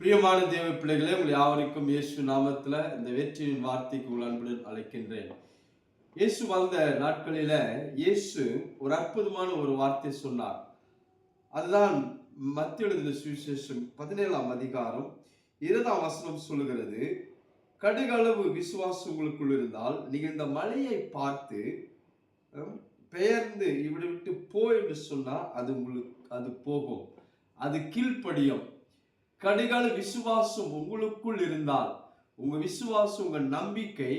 பிரியமான தேவ பிள்ளைகளே, உங்கள் யாவருக்கும் இயேசு நாமத்துல இந்த வெற்றியின் வார்த்தைக்கு உங்கள் அன்புடன் அழைக்கின்றேன். இயேசு வாழ்ந்த நாட்களில இயேசு ஒரு அற்புதமான ஒரு வார்த்தை சொன்னார். அதுதான் மத்தேயு எழுதின சுவிசேஷம் 17ஆம் அதிகாரம் 20ஆம் வசனம் சொல்லுகிறது, கடுகளவு விசுவாசம் உங்களுக்குள் இருந்தால் நீங்கள் இந்த மலையை பார்த்து பெயர்ந்து இவரை விட்டு போ என்று சொன்னா அது போகும், அது கீழ்ப்படியும். கடுகளவு விசுவாசம் உங்களுக்குள் இருந்தால், உங்க விசுவாசம், உங்க நம்பிக்கை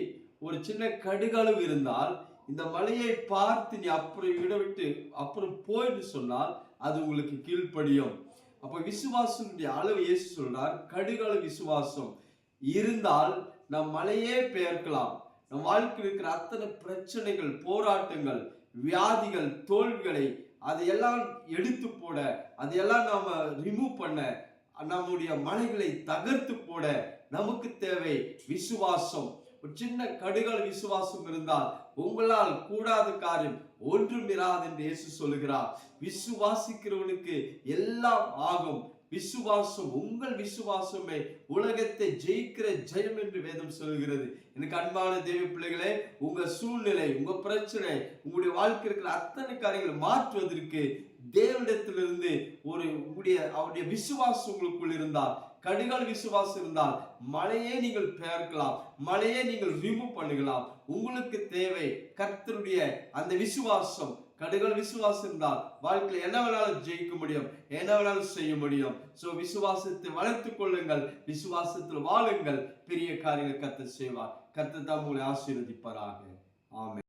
ஒரு சின்ன கடுகளவு இருந்தால், இந்த மலையை பார்த்து நீ அப்புறம் விட விட்டு அப்புறம் போயிட்டு சொன்னால் அது உங்களுக்கு கீழ்ப்படியும். அப்ப விசுவாசனுடைய அளவு இயேசு சொல்றார், கடுகளவு விசுவாசம் இருந்தால் நம் மலையே பெயர்க்கலாம். நம் வாழ்க்கையில் இருக்கிற அத்தனை பிரச்சனைகள், போராட்டங்கள், வியாதிகள், தோல்விகளை அதையெல்லாம் எடுத்து போட, அதையெல்லாம் நாம ரிமூவ் பண்ண, நம்முடைய மலைகளை தகர்த்து போட நமக்கு தேவை விசுவாசம். ஒரு சின்ன கடுகளவு விசுவாசம் இருந்தால் உங்களால் கூடாத காரியம் ஒன்றும் இராது என்று இயேசு சொல்லுகிறார். விசுவாசிக்கிறவனுக்கு எல்லாம் ஆகும். விசுவாசம், உங்கள் விசுவாசமே உலகத்தை ஜெயிக்கிற ஜெயம் என்று வேதம் சொல்கிறது. எனக்கு அன்பான தேவ பிள்ளைகளே, உங்க சூழ்நிலை, உங்க பிரச்சனை, உங்களுடைய வாழ்க்கை இருக்கிற அத்தனை காரியங்களை மாற்றுவதற்கு தேவனிடத்திலிருந்து அவருடைய விசுவாசம் உங்களுக்குள் இருந்தால், கடுகளவு விசுவாசம் இருந்தால் மலையே நீங்கள் பெயர்க்கலாம், மலையே நீங்கள் ரிமூவ் பண்ணுகலாம். உங்களுக்கு தேவை கர்த்தருடைய அந்த விசுவாசம். கடுகளவு விசுவாசம் இருந்தால் வாழ்க்கையில் என்ன வேணாலும் ஜெயிக்க முடியும், என்ன வேணாலும் செய்ய முடியும். விசுவாசத்தை வளர்த்துக் கொள்ளுங்கள், விசுவாசத்தில் வாழுங்கள், பெரிய காரியங்களை கர்த்தர் செய்வார். கர்த்தர் தாம் உங்களை ஆசீர்வதிப்பாராக. ஆமென்.